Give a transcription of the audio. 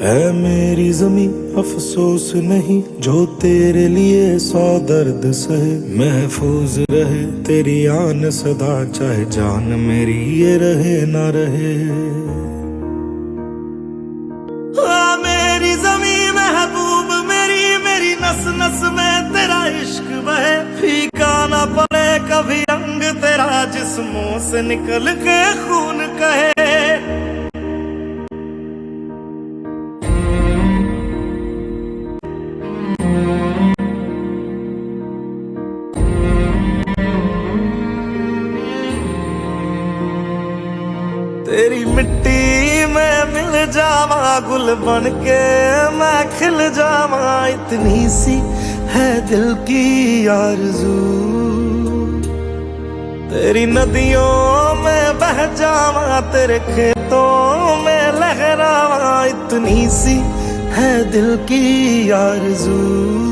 है मेरी ज़मीं अफसोस नहीं, जो तेरे लिए 100 दर्द सहे। महफूज रहे तेरी आन सदा, चाहे जान मेरी ये रहे ना रहे। मेरी ज़मीं महबूब मेरी, मेरी नस नस में तेरा इश्क बहे। फीका ना पड़े कभी रंग तेरा, जिस्मों से निकल के खून कहे। तेरी मिट्टी में मिल जावा, गुल बन के मैं खिल जावा। इतनी सी है दिल की आरज़ू, तेरी नदियों में बह जावा, तेरे खेतों में लहरावा। इतनी सी है दिल की आरज़ू।